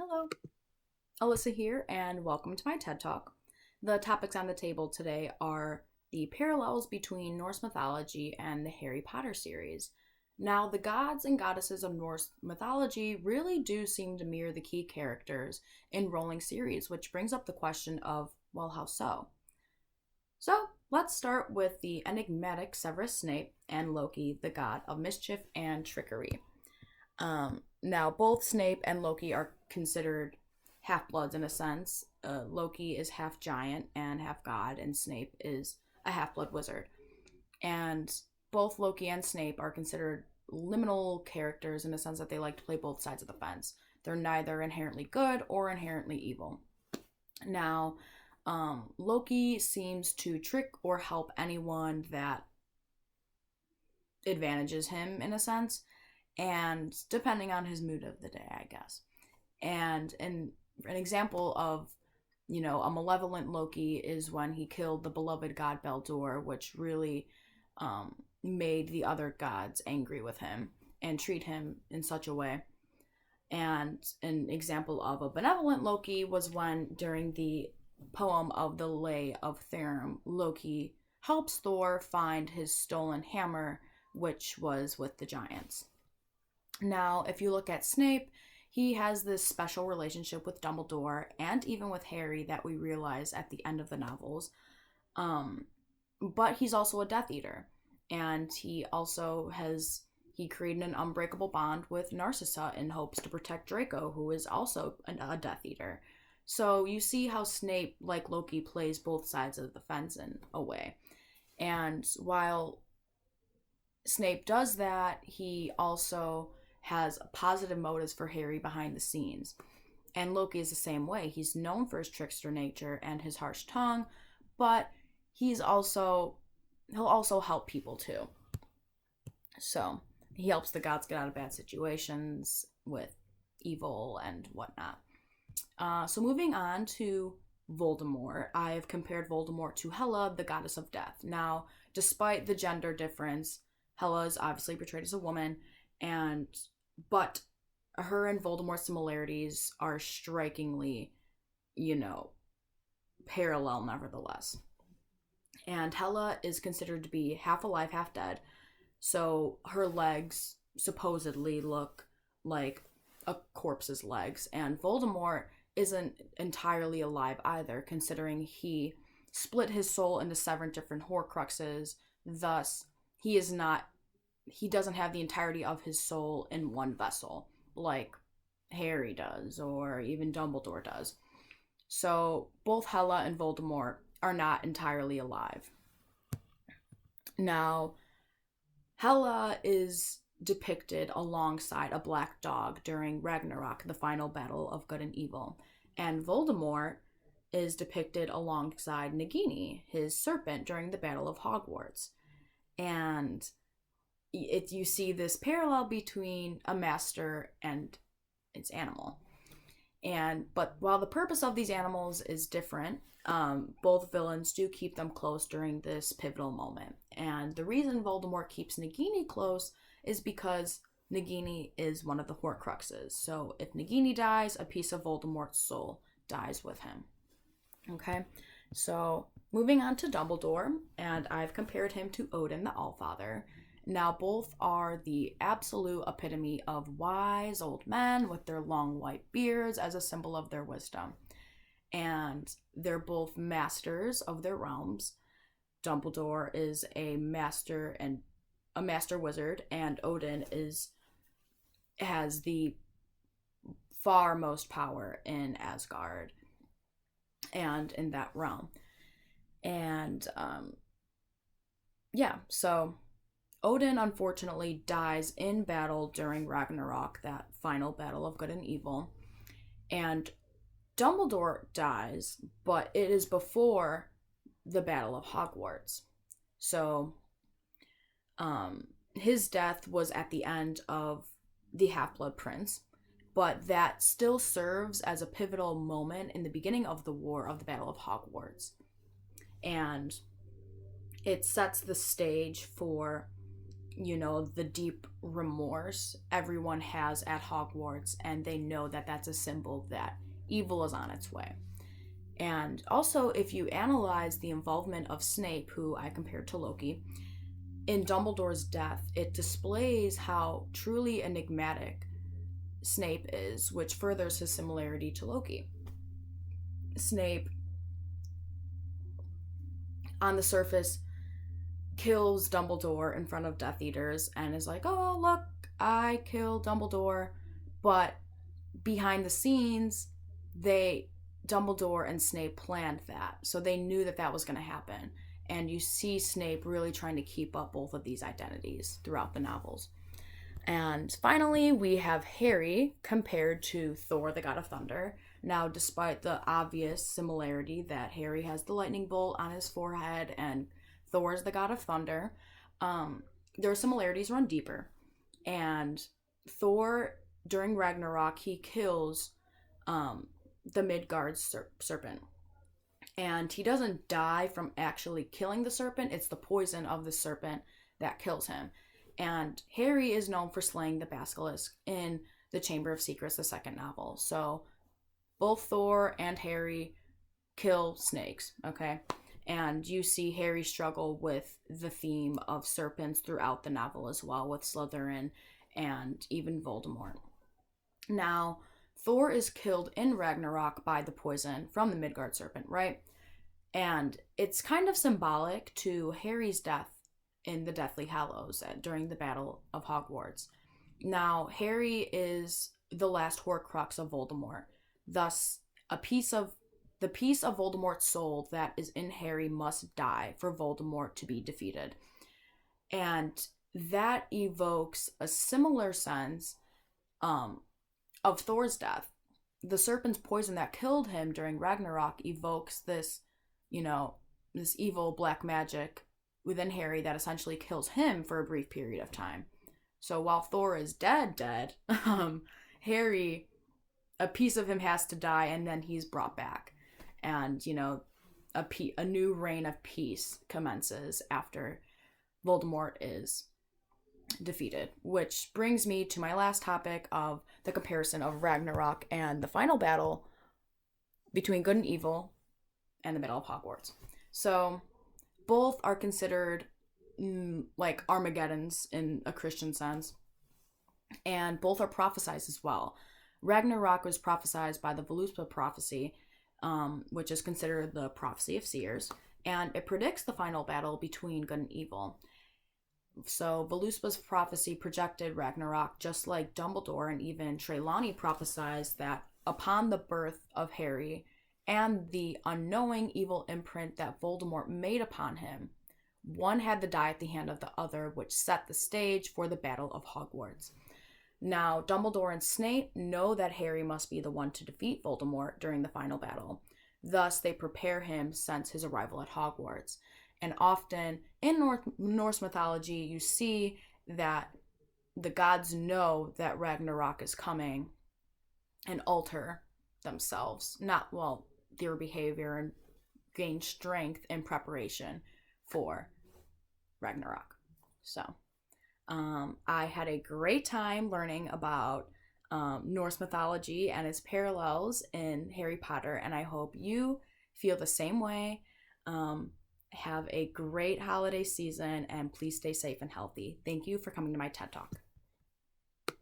Hello, Alyssa here, and welcome to my TED Talk. The topics on the table today are the parallels between Norse mythology and the Harry Potter series. Now, the gods and goddesses of Norse mythology really do seem to mirror the key characters in rolling series, which brings up the question of, well, how so? So, let's start with the enigmatic Severus Snape and Loki, the god of mischief and trickery. Now, both Snape and Loki are considered half bloods in a sense. Loki is half giant and half god, and Snape is a half blood wizard. And both Loki and Snape are considered liminal characters in the sense that they like to play both sides of the fence. They're neither inherently good or inherently evil. Now, Loki seems to trick or help anyone that advantages him in a sense, and depending on his mood of the day, I guess. And an example of, a malevolent Loki is when he killed the beloved god Baldur, which really made the other gods angry with him and treat him in such a way. And an example of a benevolent Loki was when, during the poem of the Lay of Thrym, Loki helps Thor find his stolen hammer, which was with the giants. Now, if you look at Snape, he has this special relationship with Dumbledore and even with Harry that we realize at the end of the novels. But he's also a Death Eater, and he created an unbreakable bond with Narcissa in hopes to protect Draco, who is also a Death Eater. So you see how Snape, like Loki, plays both sides of the fence in a way. And while Snape does that, he also has positive motives for Harry behind the scenes. And Loki is the same way. He's known for his trickster nature and his harsh tongue, but he'll also help people too. So he helps the gods get out of bad situations with evil and whatnot. So moving on to Voldemort, I've compared Voldemort to Hela, the goddess of death. Now, despite the gender difference, Hela is obviously portrayed as a woman, but her and Voldemort's similarities are strikingly, parallel nevertheless. And Hela is considered to be half alive, half dead. So her legs supposedly look like a corpse's legs. And Voldemort isn't entirely alive either, considering he split his soul into 7 different Horcruxes. Thus, he doesn't have the entirety of his soul in one vessel, like Harry does, or even Dumbledore does. So both Hela and Voldemort are not entirely alive. Now, Hela is depicted alongside a black dog during Ragnarok, the final battle of good and evil. And Voldemort is depicted alongside Nagini, his serpent, during the Battle of Hogwarts. And you see this parallel between a master and its animal. But while the purpose of these animals is different, both villains do keep them close during this pivotal moment. And the reason Voldemort keeps Nagini close is because Nagini is one of the Horcruxes. So if Nagini dies, a piece of Voldemort's soul dies with him. Okay, so moving on to Dumbledore, and I've compared him to Odin, the Allfather. Now, both are the absolute epitome of wise old men with their long white beards as a symbol of their wisdom. And they're both masters of their realms. Dumbledore is a master wizard, and Odin has the far most power in Asgard and in that realm. And so Odin unfortunately dies in battle during Ragnarok, that final battle of good and evil. And Dumbledore dies, but it is before the Battle of Hogwarts. So his death was at the end of the Half-Blood Prince, but that still serves as a pivotal moment in the beginning of the war of the Battle of Hogwarts. And it sets the stage for the deep remorse everyone has at Hogwarts, and they know that that's a symbol that evil is on its way. And also, if you analyze the involvement of Snape, who I compared to Loki, in Dumbledore's death, it displays how truly enigmatic Snape is, which furthers his similarity to Loki. Snape, on the surface, kills Dumbledore in front of Death Eaters and is like, oh, look, I killed Dumbledore. But behind the scenes, Dumbledore and Snape planned that. So they knew that that was going to happen. And you see Snape really trying to keep up both of these identities throughout the novels. And finally, we have Harry compared to Thor, the God of Thunder. Now, despite the obvious similarity that Harry has the lightning bolt on his forehead and Thor is the God of Thunder, their similarities run deeper. And Thor, during Ragnarok, he kills the Midgard serpent. And he doesn't die from actually killing the serpent, it's the poison of the serpent that kills him. And Harry is known for slaying the basilisk in the Chamber of Secrets, the second novel. So both Thor and Harry kill snakes, okay? And you see Harry struggle with the theme of serpents throughout the novel as well, with Slytherin and even Voldemort. Now, Thor is killed in Ragnarok by the poison from the Midgard serpent, right? And it's kind of symbolic to Harry's death in the Deathly Hallows during the Battle of Hogwarts. Now, Harry is the last Horcrux of Voldemort. Thus, the piece of Voldemort's soul that is in Harry must die for Voldemort to be defeated. And that evokes a similar sense of Thor's death. The serpent's poison that killed him during Ragnarok evokes this, this evil black magic within Harry that essentially kills him for a brief period of time. So while Thor is dead, Harry, a piece of him has to die, and then he's brought back. And, a new reign of peace commences after Voldemort is defeated. Which brings me to my last topic of the comparison of Ragnarok and the final battle between good and evil and the Battle of Hogwarts. So both are considered like Armageddons in a Christian sense, and both are prophesized as well. Ragnarok was prophesized by the Voluspa prophecy, which is considered the prophecy of seers, and it predicts the final battle between good and evil. So Voluspa's prophecy projected Ragnarok, just like Dumbledore and even Trelawney prophesized that upon the birth of Harry and the unknowing evil imprint that Voldemort made upon him, one had to die at the hand of the other, which set the stage for the Battle of Hogwarts. Now, Dumbledore and Snape know that Harry must be the one to defeat Voldemort during the final battle. Thus, they prepare him since his arrival at Hogwarts. And often in Norse mythology, you see that the gods know that Ragnarok is coming and alter themselves, their behavior, and gain strength in preparation for Ragnarok. So, I had a great time learning about Norse mythology and its parallels in Harry Potter, and I hope you feel the same way. Have a great holiday season, and please stay safe and healthy. Thank you for coming to my TED Talk.